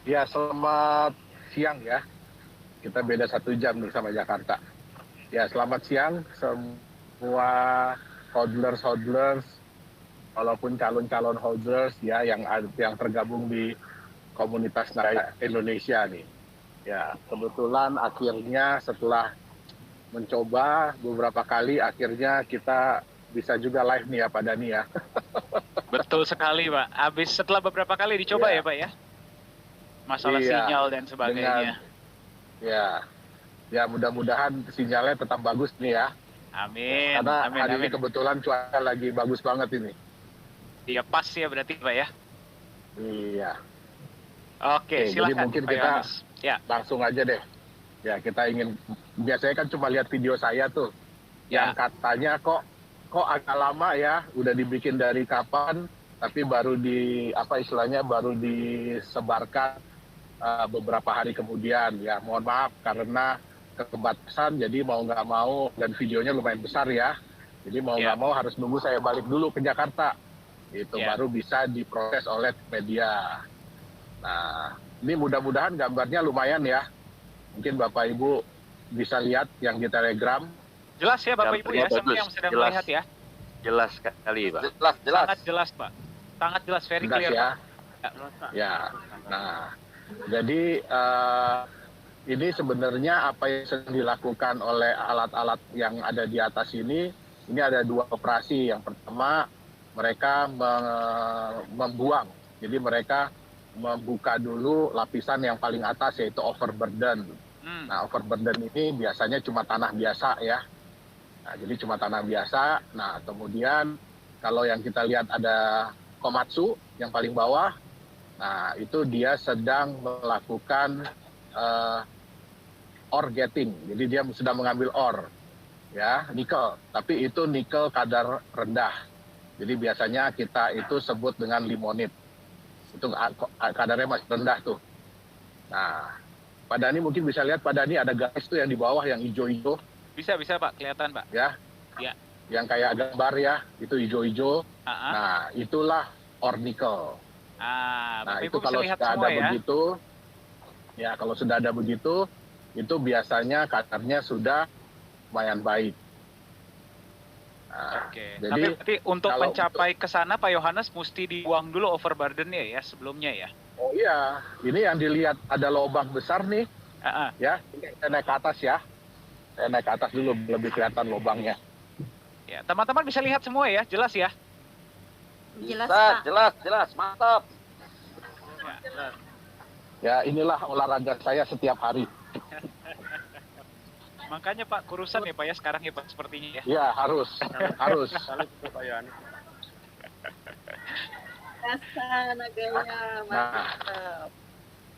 Ya, selamat siang ya. Kita beda 1 jam nih sama Jakarta. Ya, selamat siang semua hodlers, walaupun calon-calon hodlers ya yang tergabung di komunitas nelayan Indonesia nih. Ya, kebetulan akhirnya setelah mencoba beberapa kali, akhirnya kita bisa juga live nih ya Pak Dani ya. Betul sekali, Pak. Habis setelah beberapa kali dicoba ya, Ya, Pak ya? Masalah iya. sinyal dan Dengan sebagainya. ya, ya mudah-mudahan sinyalnya tetap bagus nih ya. Amin, Karena amin, hari ini amin. kebetulan cuaca lagi bagus banget ini. Iya, pas ya berarti, Pak ya? Iya. Oke, Oke, jadi silakan, mungkin Pak kita Yohanes. Ya, langsung aja deh. Ya, kita ingin biasanya kan cuma lihat video saya tuh yang ya, katanya kok agak lama ya, udah dibikin dari kapan, tapi baru baru disebarkan beberapa hari kemudian. Ya, mohon maaf karena keterbatasan, jadi mau nggak mau dan videonya lumayan besar ya. Jadi mau ya, nggak mau harus nunggu saya balik dulu ke Jakarta. Itu ya. baru bisa diproses oleh media. Nah, ini mudah-mudahan gambarnya lumayan ya. Mungkin Bapak Ibu bisa lihat yang di Telegram. Jelas ya, Bapak Ibu Gambarnya ya, semua bagus, yang sedang jelas, melihat ya. jelas sekali, Pak. Jelas, jelas. Sangat jelas, Pak. Sangat jelas, very Jelas clear, ya. Pak. Ya. Ya. Nah, jadi ini sebenarnya apa yang sedang dilakukan oleh alat-alat yang ada di atas ini ada 2 operasi. Yang pertama, mereka membuang. Jadi mereka membuka dulu lapisan yang paling atas yaitu overburden. Nah, overburden ini biasanya cuma tanah biasa ya. Nah, jadi cuma tanah biasa. Nah, kemudian kalau yang kita lihat ada Komatsu yang paling bawah. Nah, itu dia sedang melakukan ore getting. Jadi dia sedang mengambil ore ya, nikel. Tapi itu nikel kadar rendah. Jadi biasanya kita itu sebut dengan limonit. Itu kadarnya masih rendah tuh. Nah, Pak Dani mungkin bisa lihat, Pak Dani ada garis tuh yang di bawah yang hijau-hijau. Bisa, Pak. Kelihatan, Pak. Ya. Ya. Yang kayak gambar ya, itu hijau-hijau. Ah, Nah, itulah ore nikel. Nah, Bapak itu Ibu bisa kalau lihat sudah semua ada ya. begitu, ya kalau sudah ada begitu, itu biasanya kadarnya sudah lumayan baik. Nah, Oke. jadi Tapi berarti untuk kalau mencapai ke sana, Pak Yohanes mesti dibuang dulu overburden-nya ya sebelumnya ya. oh iya, ini yang dilihat ada lubang besar nih, Ah, ya. Ini saya naik ke atas ya. Saya naik ke atas dulu lebih kelihatan lubangnya. Ya, teman-teman bisa lihat semua ya, jelas ya. Jelas, Pak. Jelas, jelas. Mantap. Ya, inilah olahraga saya setiap hari. Makanya Pak, kurusan ya Pak ya sekarang ya Pak sepertinya ya. Ya, harus. Harus. Rasa naganya, mantap.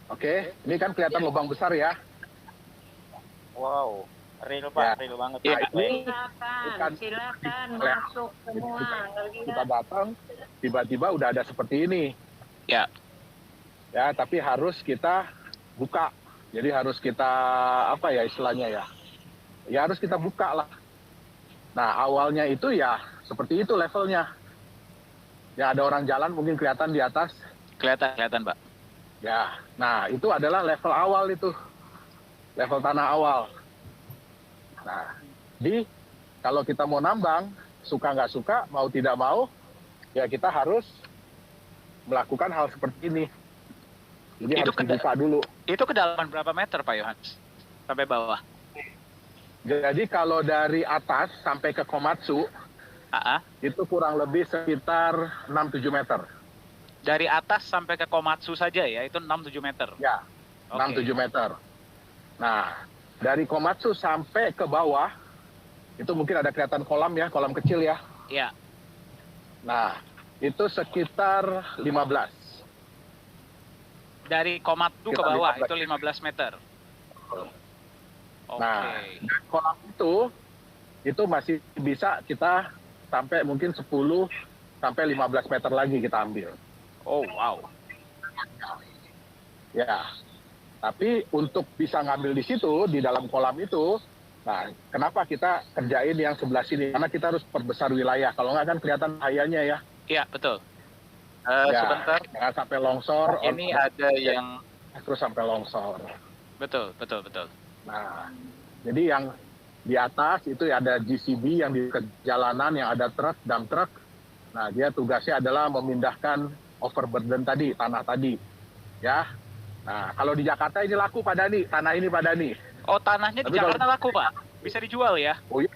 Oke, ini kan kelihatan lubang besar ya. Wow, real Pak, Ya. real banget. Nah, Ya. ini Silakan masuk semua. kita datang, tiba-tiba udah ada seperti ini. Ya. Ya, tapi harus kita buka. Jadi harus kita apa ya istilahnya ya? Ya harus kita buka lah. Nah, awalnya itu ya seperti itu levelnya. Ya ada orang jalan mungkin kelihatan di atas. Kelihatan Pak. Ya, nah itu adalah level awal itu. Level tanah awal. Nah, kalau kita mau nambang, suka nggak suka, mau tidak mau, ya kita harus melakukan hal seperti ini. Jadi Itu harus dibuka dulu. Itu kedalaman berapa meter Pak Yohanes? Sampai bawah? Jadi kalau dari atas sampai ke Komatsu, itu kurang lebih sekitar 6-7 meter. Dari atas sampai ke Komatsu saja ya, itu 6-7 meter? Ya, 6-7 meter. Nah, dari Komatsu sampai ke bawah, itu mungkin ada kelihatan kolam ya, kolam kecil ya. Iya. Nah, itu sekitar 15. Dari Komatsu ke bawah, itu 15 meter? Nah, kolam itu masih bisa kita sampai mungkin 10 sampai 15 meter lagi kita ambil. Oh, wow. Ya, tapi untuk bisa ngambil di situ, di dalam kolam itu, nah kenapa kita kerjain yang sebelah sini? Karena kita harus perbesar wilayah, kalau nggak kan kelihatan bahayanya ya. Iya, betul. Ya, Sebentar, jangan sampai longsor. ini ada yang terus sampai longsor. Betul, betul, betul. Nah, jadi yang di atas itu ada GCB yang di jalanan yang ada truk, dump truck. Nah, dia tugasnya adalah memindahkan overburden tadi, tanah tadi. Ya. Nah, kalau di Jakarta ini laku Pak Dani, tanah ini Pak Dani. Oh, tanahnya di Tapi Jakarta kalau- laku, Pak? Bisa dijual ya? Oh iya,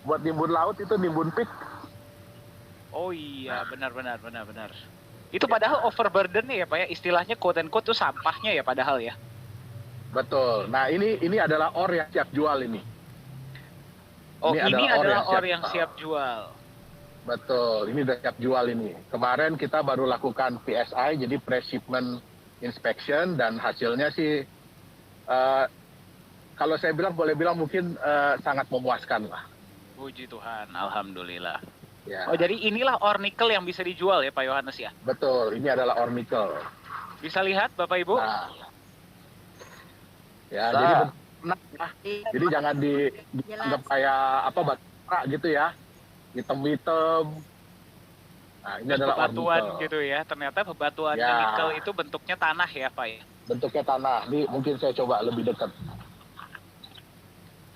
buat nimbun laut itu nimbun pit. Oh iya, Nah. benar. Itu padahal overburden ya, Pak ya? Istilahnya quote and quote itu sampahnya ya padahal ya? Betul. Nah, ini adalah ore yang siap jual ini. Oh, Ini ini adalah ore adalah yang siap ore yang siap jual. Betul, ini udah siap jual ini. Kemarin kita baru lakukan PSI, jadi pre-shipment inspection, dan hasilnya sih, kalau saya bilang, boleh bilang mungkin sangat memuaskan lah. Puji Tuhan, alhamdulillah. Ya, Oh, jadi inilah ore nickel yang bisa dijual ya, Pak Yohanes ya? betul, ini adalah ore nickel. Bisa lihat, Bapak Ibu? Nah, ya, Bisa. jadi jadi jangan dianggap kayak apa batu bara gitu ya, hitam-hitam. Nah, ini Terus adalah ore bebatuan nickel. gitu ya. Ternyata bebatuan Ya. nikel itu bentuknya tanah ya, Pak ya? Bentuknya tanah. Ini mungkin saya coba lebih dekat.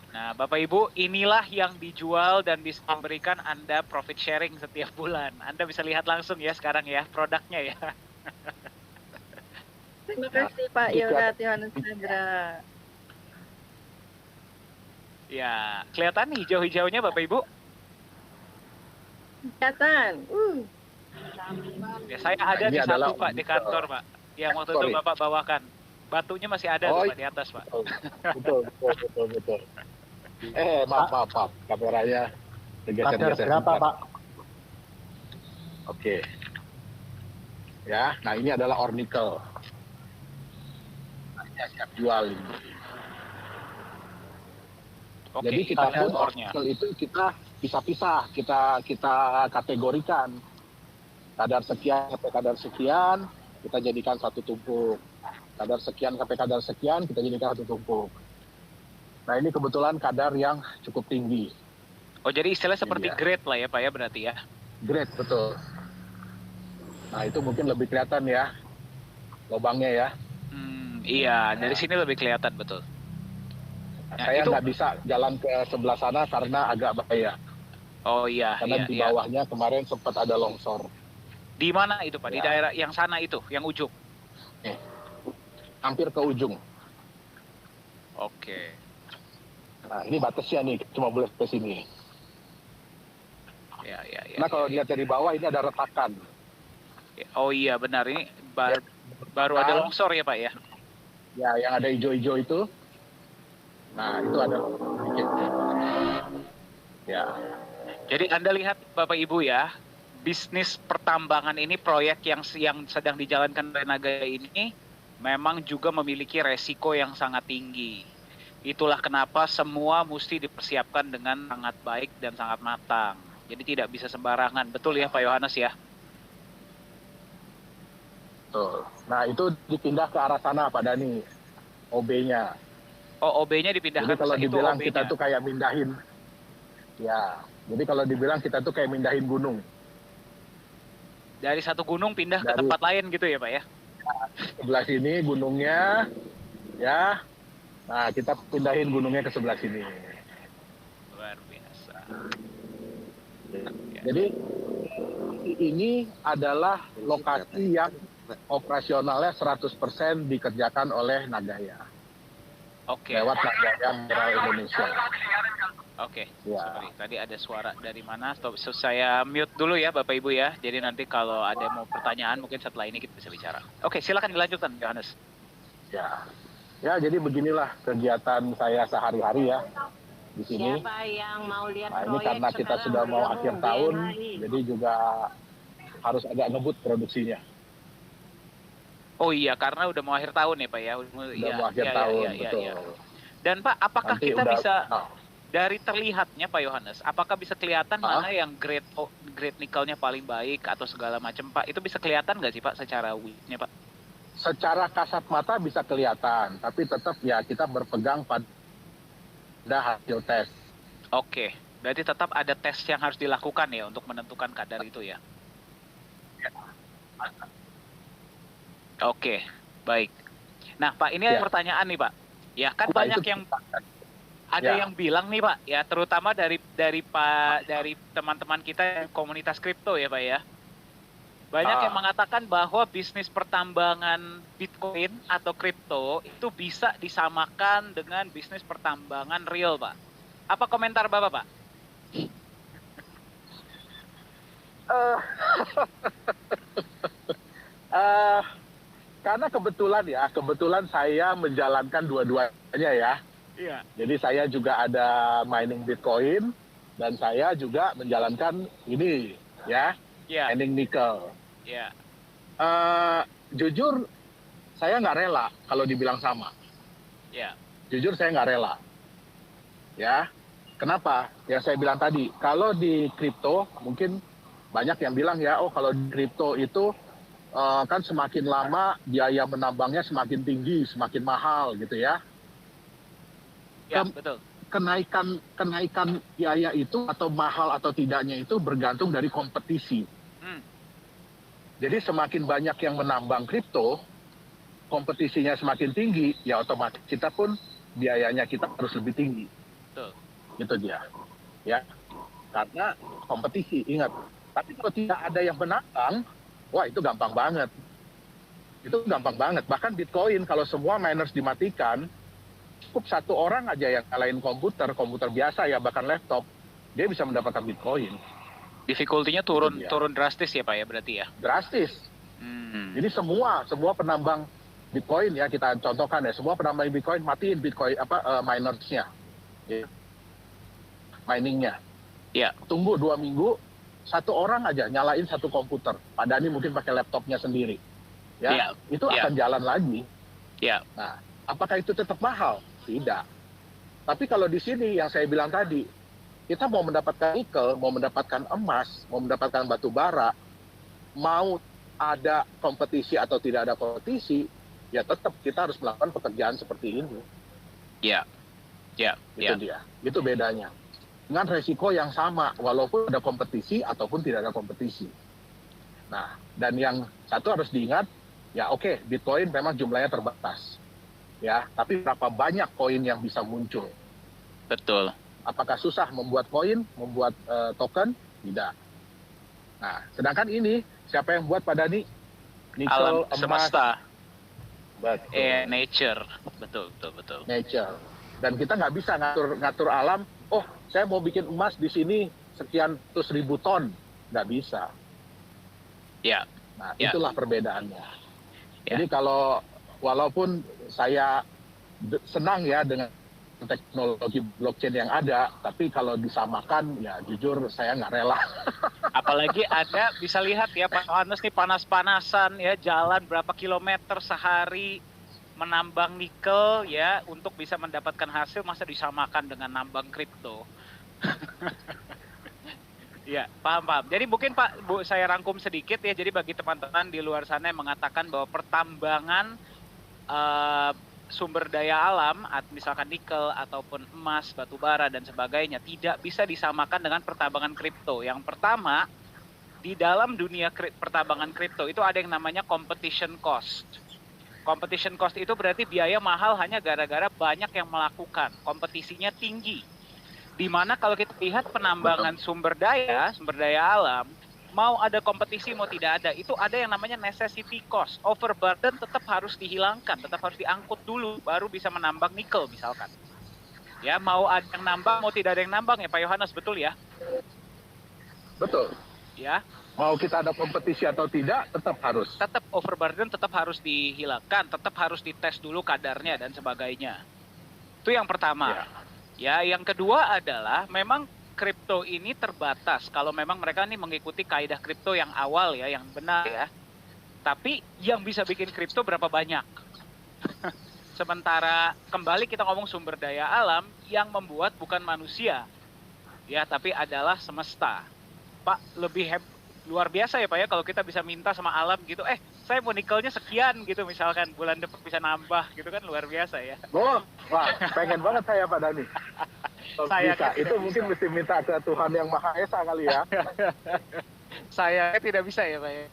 Nah, Bapak Ibu, inilah yang dijual dan bisa memberikan Anda profit sharing setiap bulan. Anda bisa lihat langsung ya sekarang ya, produknya ya. Terima kasih Pak Yohanes Nagra. Ya, kelihatan hijau-hijaunya Bapak Ibu? Kelihatan. Ya, saya ada Ini di adalah satu Pak, di kantor Pak. Yang waktu itu Sorry. Bapak bawakan. Batunya masih ada Oh, tuh, Pak, di atas Pak. Betul. Maaf. Kameranya tergeser-geser. Berapa, Pak? Oke. Ya, nah ini adalah ore nickel. Nah, ini siap jual ini. Oke, Jadi ini kita ada pun ore ore-nya. nickel itu kita pisah-pisah, kita kategorikan. Kadar sekian sampai kadar sekian, kita jadikan satu tumpuk. Kadar sekian sampai kadar sekian, kita jadikan satu tumpuk. Nah, ini kebetulan kadar yang cukup tinggi. Oh, jadi istilahnya seperti Iya. grade lah ya Pak ya berarti ya? Grade, betul. Nah, itu mungkin lebih kelihatan ya, lubangnya ya. Iya, dari sini lebih kelihatan betul. Nah, Nah, saya itu- nggak bisa jalan ke sebelah sana karena agak bahaya. Oh iya, Karena iya, di iya. bawahnya kemarin sempat ada longsor. Di mana itu Pak? Di Ya. daerah yang sana itu, yang ujung? Hampir ke ujung. Oke. Nah, ini batasnya nih, cuma boleh ke sini. Ya. Nah, kalau dilihat dari bawah ini ada retakan. Oh iya benar, ini baru ada longsor ya Pak ya? Ya, yang ada hijau-hijau itu. Nah, itu ada sedikit. Ya, Jadi Anda lihat Bapak Ibu ya, bisnis pertambangan ini, proyek yang sedang dijalankan oleh Nagaya ini memang juga memiliki resiko yang sangat tinggi. Itulah kenapa semua mesti dipersiapkan dengan sangat baik dan sangat matang. Jadi tidak bisa sembarangan. Betul ya Pak Yohanes ya? betul. Nah, itu dipindah ke arah sana Pak Dani, OB-nya. Oh, OB-nya dipindahkan Jadi kalau ke itu dibilang OB-nya. kita tuh kayak mindahin, ya. Jadi kalau dibilang kita tuh kayak mindahin gunung. Dari satu gunung pindah ke Dari- tempat lain gitu ya Pak ya? Sebelah sini gunungnya, ya. Nah, kita pindahin gunungnya ke sebelah sini. Luar biasa. Jadi ini adalah lokasi yang operasionalnya 100% dikerjakan oleh Nagaya. Oke. Lewat Nagaya Mineral Indonesia. Oke, Ya. sorry. Tadi ada suara dari mana? Stop. Saya mute dulu ya Bapak Ibu ya. Jadi nanti kalau ada mau pertanyaan mungkin setelah ini kita bisa bicara. Oke, silakan dilanjutkan Yohanes. Ya. Ya, jadi beginilah kegiatan saya sehari-hari ya di sini. Siapa yang mau lihat Nah, ini proyek karena kita sekarang sudah mau bergabung akhir tahun, BNHI. jadi juga harus agak ngebut produksinya. Oh iya, karena udah mau akhir tahun ya Pak ya. Udah mau akhir tahun, betul. Dan Pak, apakah Nanti kita udah- bisa nah, dari terlihatnya Pak Yohanes, apakah bisa kelihatan mana yang grade nikelnya paling baik atau segala macam Pak? Itu bisa kelihatan nggak sih Pak secara width-nya Pak? secara kasat mata bisa kelihatan, tapi tetap ya kita berpegang pada hasil tes. Oke, berarti tetap ada tes yang harus dilakukan ya untuk menentukan kadar itu ya. Oke, baik. Nah, Pak, ini ada pertanyaan nih, Pak. Ya, kan banyak yang ada yang bilang nih, Pak, ya terutama dari teman-teman kita komunitas kripto ya, Pak ya. Banyak yang mengatakan bahwa bisnis pertambangan Bitcoin atau kripto itu bisa disamakan dengan bisnis pertambangan real, Pak. Apa komentar Bapak, Pak? Karena kebetulan saya menjalankan dua-duanya ya. Iya. Jadi saya juga ada mining Bitcoin dan saya juga menjalankan ini ya, mining nikel. Iya. Jujur saya nggak rela kalau dibilang sama. Iya. Jujur saya nggak rela. Ya, kenapa? Yang saya bilang tadi, kalau di kripto mungkin banyak yang bilang ya, oh kalau di kripto itu kan semakin lama biaya menambangnya semakin tinggi, semakin mahal gitu ya. Ya, betul. Kenaikan biaya itu atau mahal atau tidaknya itu bergantung dari kompetisi. Jadi semakin banyak yang menambang kripto, kompetisinya semakin tinggi, ya otomatis kita pun biayanya kita harus lebih tinggi. Betul. Gitu dia. Ya. Karena kompetisi, ingat. Tapi kalau tidak ada yang menambang, wah itu gampang banget. Itu gampang banget. Bahkan Bitcoin kalau semua miners dimatikan, cukup satu orang aja yang nyalain komputer biasa ya, bahkan laptop, dia bisa mendapatkan Bitcoin. Difficulty-nya turun drastis ya Pak ya berarti ya? Drastis. Jadi semua penambang Bitcoin ya, kita contohkan ya, semua penambang Bitcoin matiin Bitcoin minersnya, ya. Miningnya. Ya. Tunggu 2 minggu, satu orang aja nyalain satu komputer. Padahal ini mungkin pakai laptopnya sendiri. Ya, itu akan jalan lagi. Ya. Nah, apakah itu tetap mahal? Tidak. Tapi kalau di sini yang saya bilang tadi, kita mau mendapatkan nikel, mau mendapatkan emas, mau mendapatkan batu bara, mau ada kompetisi atau tidak ada kompetisi, ya tetap kita harus melakukan pekerjaan seperti ini. Ya. Itu dia. Itu bedanya. Dengan resiko yang sama, walaupun ada kompetisi ataupun tidak ada kompetisi. Nah, dan yang satu harus diingat, ya oke, Bitcoin memang jumlahnya terbatas. Ya, tapi berapa banyak koin yang bisa muncul? Betul. Apakah susah membuat koin, membuat token? Tidak. Nah, sedangkan ini siapa yang buat pada nih? Nikel, alam semesta. Betul. Nature. Betul. Nature. Dan kita nggak bisa ngatur alam. Oh, saya mau bikin emas di sini sekian ratus ribu ton, nggak bisa. Ya. Nah, itulah perbedaannya. Jadi kalau walaupun saya senang ya dengan teknologi blockchain yang ada, tapi kalau disamakan ya jujur saya nggak rela. Apalagi ada bisa lihat ya Pak Yohanes nih panas-panasan ya, jalan berapa kilometer sehari menambang nikel ya untuk bisa mendapatkan hasil, masa disamakan dengan nambang kripto. Ya, paham. Jadi mungkin Pak, Bu, saya rangkum sedikit ya. Jadi bagi teman-teman di luar sana yang mengatakan bahwa pertambangan sumber daya alam, misalkan nikel ataupun emas, batu bara dan sebagainya, tidak bisa disamakan dengan pertambangan kripto. Yang pertama, di dalam dunia pertambangan kripto itu ada yang namanya competition cost. Competition cost itu berarti biaya mahal hanya gara-gara banyak yang melakukan, kompetisinya tinggi. Dimana kalau kita lihat penambangan sumber daya alam, mau ada kompetisi mau tidak ada, itu ada yang namanya necessity cost. Overburden tetap harus dihilangkan, tetap harus diangkut dulu, baru bisa menambang nikel misalkan. Ya, mau ada yang nambang, mau tidak ada yang nambang ya Pak Yohanes, betul ya? Betul. Ya. Mau kita ada kompetisi atau tidak, tetap harus. Tetap overburden tetap harus dihilangkan, tetap harus dites dulu kadarnya dan sebagainya. Itu yang pertama. Ya, yang kedua adalah memang kripto ini terbatas kalau memang mereka nih mengikuti kaidah kripto yang awal ya, yang benar ya. Tapi yang bisa bikin kripto berapa banyak? Sementara kembali kita ngomong sumber daya alam yang membuat bukan manusia. Ya, tapi adalah semesta. Pak, lebih luar biasa ya Pak ya kalau kita bisa minta sama alam gitu, saya mau nikelnya sekian gitu misalkan, bulan depan bisa nambah gitu kan, luar biasa ya. Oh, wah, pengen banget saya Pak Dhani. Saya bisa. Itu mungkin mesti minta ke Tuhan yang Maha Esa kali ya. Saya tidak bisa ya Pak ya.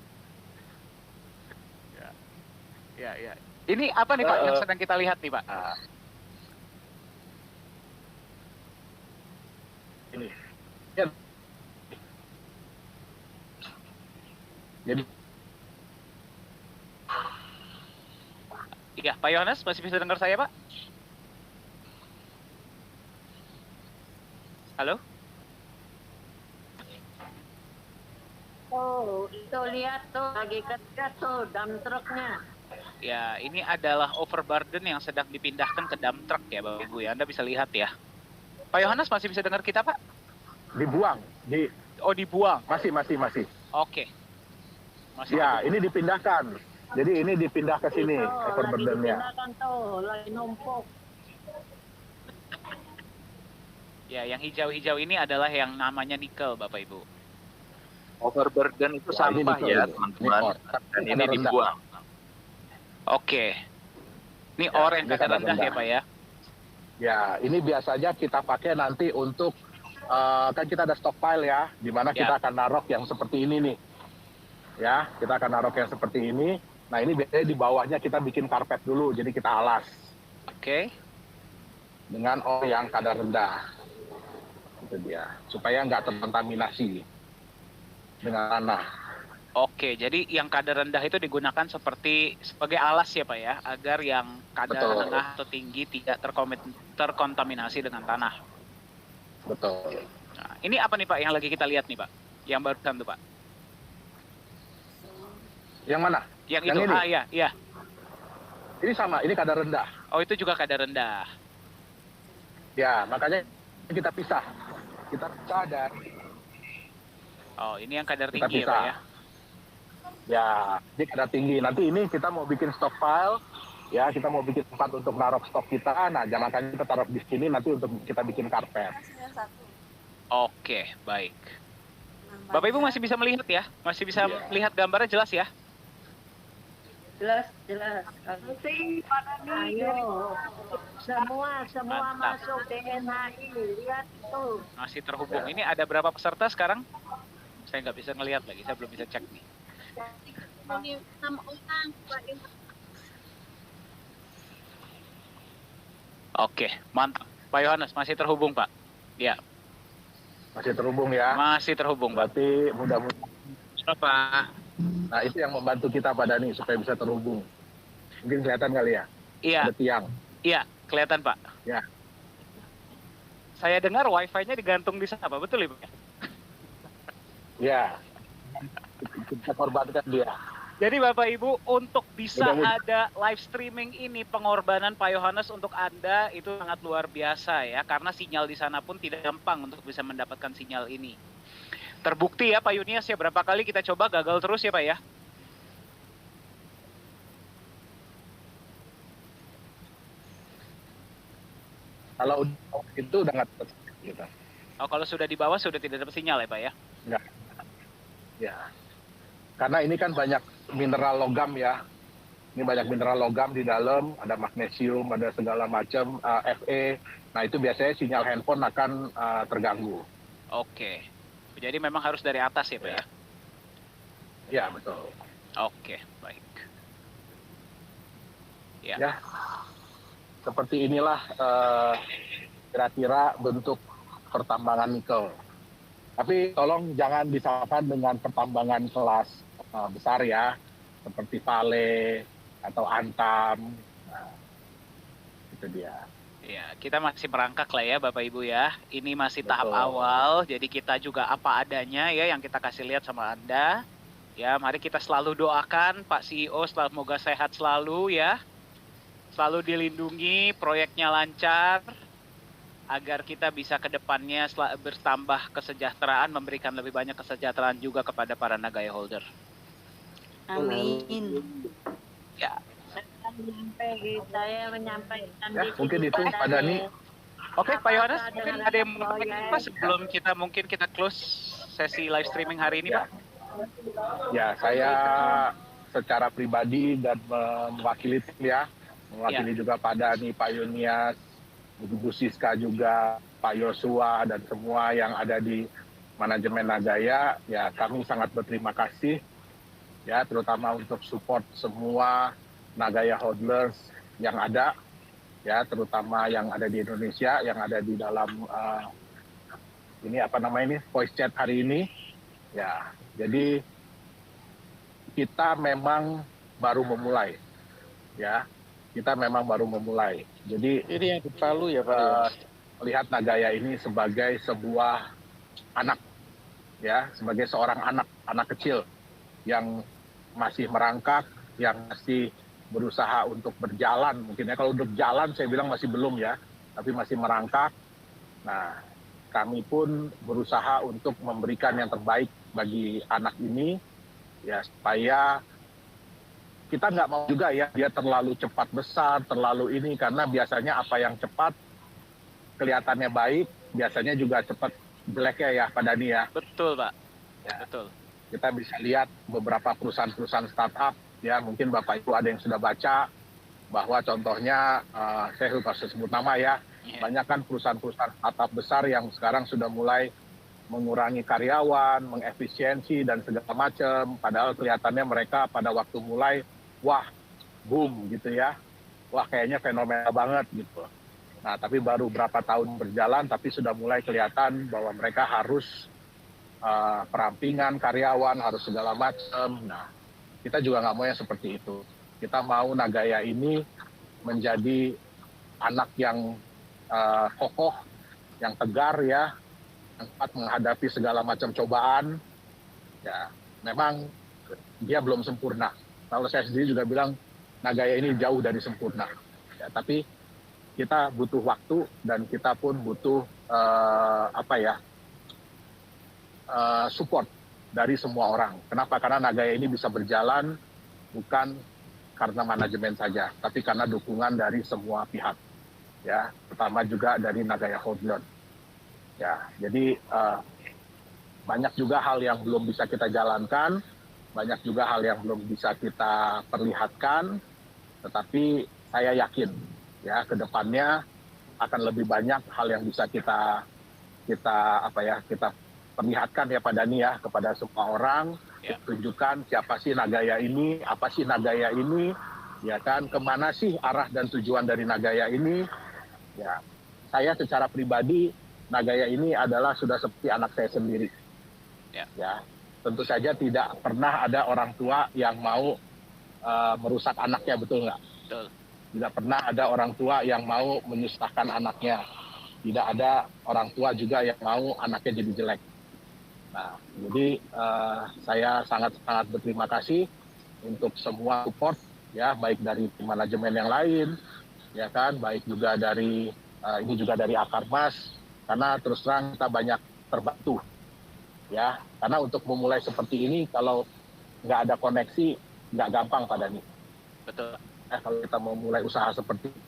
Ya, ya. Ini apa nih Pak yang sedang kita lihat nih Pak? Ini. Ya. Jadi Iya, Pak Yohanes masih bisa dengar saya Pak? Halo? Oh, itu lihat tuh lagi kerja tuh dump truknya. Ya, ini adalah overburden yang sedang dipindahkan ke dump truck ya Bapak Ibu ya. Anda bisa lihat ya. Pak Yohanes masih bisa dengar kita Pak? dibuang, Dibuang. masih. Oke. Masih Ya, dibuang. ini dipindahkan. Jadi ini dipindah ke sini overburdennya. Lagi dipindahkan tuh, lagi numpuk. Ya, yang hijau-hijau ini adalah yang namanya nikel Bapak Ibu. Overburden itu Ya, ini sampah nikel, ya ini. teman-teman. Dan Ini ini rendah. dibuang. Oke. Ini Ya, ore yang ini kadar kadar rendah ya rendah. Pak ya. Ya, ini biasanya kita pakai nanti untuk kan kita ada stockpile ya, di mana Ya. kita akan narok yang seperti ini nih. Ya, kita akan narok yang seperti ini. Nah, ini biasanya di bawahnya kita bikin karpet dulu, jadi kita alas Oke. dengan ore yang kadar rendah. Itu dia, supaya nggak terkontaminasi dengan tanah. Oke, jadi yang kadar rendah itu digunakan sebagai alas ya Pak ya, agar yang kadar Betul. rendah atau tinggi tidak terkontaminasi dengan tanah. Betul. Nah, ini apa nih Pak yang lagi kita lihat nih Pak? Yang barusan tuh Pak. Yang mana? Yang Yang itu, ini? iya. Ini sama, ini kadar rendah. Oh, itu juga kadar rendah. Ya, makanya kita pisah. Kita pisah dari, Oh, ini yang kadar kita tinggi ya pisah. Pak ya. Ya, ini kadar tinggi. Nanti ini kita mau bikin stockpile, ya kita mau bikin tempat untuk naruh stok kita. Nah, jangan kita taruh di sini nanti untuk kita bikin karpet. Oke, baik. Bapak Ibu masih bisa melihat ya? Masih bisa melihat gambarnya jelas ya? Jelas. Penting pada ayo. Semua Mantap. masuk DNHI. Lihat tuh. Masih terhubung. Ini ada berapa peserta sekarang? Saya nggak bisa ngelihat lagi, saya belum bisa cek nih. 6 orang. Oke, mantap. Pak Yohanes masih terhubung Pak? Ya, Masih terhubung ya. masih terhubung Pak. Berarti mudah-mudahan. Pak. Nah, itu yang membantu kita pada nih supaya bisa terhubung. Mungkin kelihatan kali ya? Iya, Ada tiang. iya, kelihatan Pak. Ya. Saya dengar wifi-nya digantung di sana Pak, betul Ibu? Ya. Kita korbankan dia. Jadi Bapak Ibu, untuk bisa Mudah-mudahan. ada live streaming ini, pengorbanan Pak Yohanes untuk Anda itu sangat luar biasa ya, karena sinyal di sana pun tidak gampang untuk bisa mendapatkan sinyal ini. Terbukti ya Pak Yunias ya, berapa kali kita coba gagal terus ya Pak ya? Kalau itu udah nggak dapat kita. Oh, kalau sudah di bawah sudah tidak dapat sinyal ya Pak ya? Nggak. Ya. Karena ini kan banyak mineral logam ya. Ini banyak mineral logam di dalam, ada magnesium, ada segala macam, Fe. Nah, itu biasanya sinyal handphone akan terganggu. Oke. Jadi memang harus dari atas ya Pak ya? Ya, betul. Oke, baik. Ya. Ya. Seperti inilah kira-kira bentuk pertambangan nikel. Tapi tolong jangan disamakan dengan pertambangan kelas besar ya, seperti Vale atau Antam. Nah, itu dia. Ya, kita masih merangkak lah ya Bapak Ibu ya. Ini masih tahap Betul. awal, jadi kita juga apa adanya ya yang kita kasih lihat sama Anda. Ya, mari kita selalu doakan Pak CEO semoga sehat selalu ya. Selalu dilindungi, proyeknya lancar, agar kita bisa ke depannya bertambah kesejahteraan, memberikan lebih banyak kesejahteraan juga kepada para Nagaya holder. Amin. Ya, Saya menyampaikan Ya, di mungkin sini itu pada Pak Dani. oke Pak Yohanes, Apakah mungkin dengan ada yang mau proyek- apa sebelum kita close sesi live streaming hari ini Ya. Pak? Ya, saya secara pribadi dan mewakili tim ya, mewakili juga Pak Dani, Pak Yunias, Bu Siska juga, Pak Yosua, dan semua yang ada di manajemen Nagaya, ya kami sangat berterima kasih, ya terutama untuk support semua Nagaya hodlers yang ada, ya terutama yang ada di Indonesia, yang ada di dalam voice chat hari ini. Ya, jadi kita memang baru memulai, ya. Kita memang baru memulai. Jadi Ini yang di Palu ya Pak? Melihat Nagaya ini sebagai sebuah anak, ya, sebagai seorang anak kecil yang masih merangkak, yang masih berusaha untuk berjalan. Mungkin ya, kalau untuk jalan saya bilang masih belum ya, tapi masih merangkak. Nah, kami pun berusaha untuk memberikan yang terbaik bagi anak ini, ya supaya kita nggak mau juga ya dia terlalu cepat besar, terlalu ini, karena biasanya apa yang cepat kelihatannya baik, biasanya juga cepat jeleknya ya Pak Dhani ya. Betul Pak, Ya. betul. Kita bisa lihat beberapa perusahaan-perusahaan startup, ya mungkin Bapak Ibu ada yang sudah baca, bahwa contohnya, saya lupa sebut nama ya, banyak kan perusahaan-perusahaan startup besar yang sekarang sudah mulai mengurangi karyawan, mengefisiensi dan segala macam, padahal kelihatannya mereka pada waktu mulai, wah boom gitu ya, wah kayaknya fenomenal banget gitu. Nah tapi baru berapa tahun berjalan, tapi sudah mulai kelihatan bahwa mereka harus perampingan karyawan, harus segala macam. Nah kita juga nggak mau yang seperti itu. Kita mau Nagaya ini menjadi anak yang kokoh, yang tegar ya, yang dapat menghadapi segala macam cobaan. Ya, memang dia belum sempurna. Kalau saya sendiri juga bilang Nagaya ini jauh dari sempurna. Ya, tapi kita butuh waktu dan kita pun butuh support dari semua orang. Kenapa? Karena Nagaya ini bisa berjalan bukan karena manajemen saja, tapi karena dukungan dari semua pihak. Ya, pertama juga dari Nagaya Hodler. Ya, jadi banyak juga hal yang belum bisa kita jalankan, banyak juga hal yang belum bisa kita perlihatkan, tetapi saya yakin ya ke depannya akan lebih banyak hal yang bisa kita perlihatkan ya Pak Dhani ya kepada semua orang, Ya. tunjukkan siapa sih Nagaya ini, apa sih Nagaya ini, ya kan, kemana sih arah dan tujuan dari Nagaya ini. Ya, saya secara pribadi Nagaya ini adalah sudah seperti anak saya sendiri. Ya, tentu saja tidak pernah ada orang tua yang mau merusak anaknya, betul nggak? Betul. Tidak pernah ada orang tua yang mau menyusahkan anaknya. Tidak ada orang tua juga yang mau anaknya jadi jelek. Nah, jadi saya sangat-sangat berterima kasih untuk semua support, ya, baik dari manajemen yang lain, ya kan, baik juga dari ini juga dari Akarmas, karena terus terang kita banyak terbantu, ya, karena untuk memulai seperti ini kalau nggak ada koneksi nggak gampang Pak Dhani. Betul. Kalau kita mau mulai usaha seperti ini.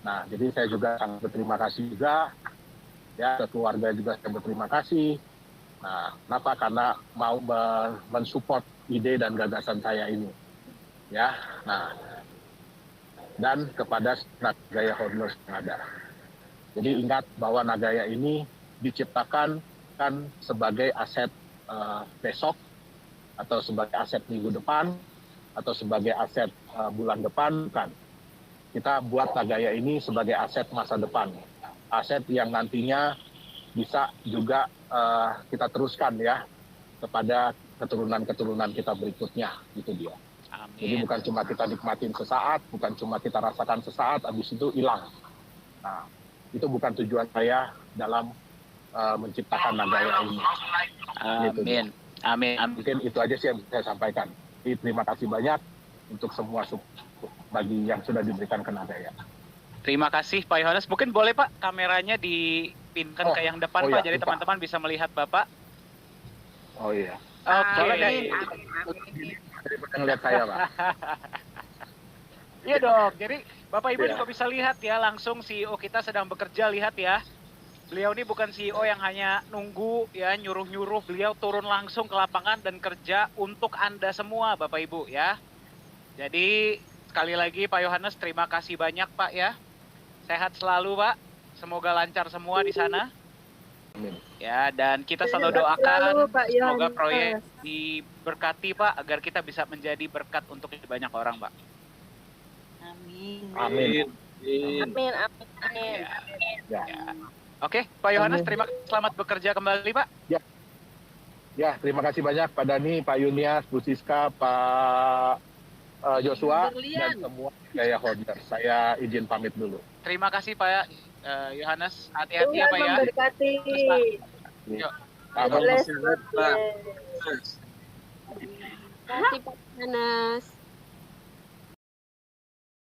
Nah, jadi saya juga sangat berterima kasih juga, ya, ke keluarga juga saya berterima kasih. Nah, kenapa? Karena mau mensupport ide dan gagasan saya ini, ya. Nah, dan kepada Nagaya Hodlers yang ada. Jadi ingat bahwa Nagaya ini diciptakan kan sebagai aset besok, atau sebagai aset minggu depan, atau sebagai aset bulan depan, bukan. Kita buat Nagaya ini sebagai aset masa depan, aset yang nantinya bisa juga kita teruskan ya kepada keturunan-keturunan kita berikutnya, gitu dia. Amin. Jadi bukan cuma kita nikmatin sesaat, bukan cuma kita rasakan sesaat, habis itu hilang. Nah, itu bukan tujuan saya dalam menciptakan Nagaya ini. Gitu dia. Amin. Amin. Amin. Mungkin itu aja sih yang saya sampaikan. Jadi, terima kasih banyak untuk semua bagi yang sudah diberikan ke Nagaya. Terima kasih Pak Yohanes. Mungkin boleh Pak kameranya dipinkan ke yang depan Pak, iya, jadi lupa. teman-teman bisa melihat Bapak. Oh iya. Oke. Boleh nggak? Daripada ngeliat saya, Pak. Iya dong. Jadi Bapak Ibu Iya. juga bisa lihat ya langsung CEO kita sedang bekerja, lihat ya. Beliau ini bukan CEO yang hanya nunggu ya, nyuruh-nyuruh, beliau turun langsung ke lapangan dan kerja untuk Anda semua Bapak Ibu ya. Jadi sekali lagi Pak Yohanes, terima kasih banyak Pak ya. Sehat selalu Pak. Semoga lancar semua di sana. Amin. Ya, dan kita selalu Sehat doakan selalu, Pak semoga Yohanes. proyek diberkati Pak, agar kita bisa menjadi berkat untuk banyak orang Pak. Amin. Amin. Amin, amin. Ya. Oke, Pak Yohanes, terima kasih. Selamat bekerja kembali, Pak. Ya, terima kasih banyak Pak Dani, Pak Yunias, Bu Siska, Pak Joshua, dan semua biaya holder. Saya izin pamit dulu. Terima kasih Pak Yohanes. Hati-hati ya Tuhan Pak ya. memberkati. Terus, Pak. Yuk. Amin. Bless, Sehat, Pak. bless. Terima kasih Pak Yohanes.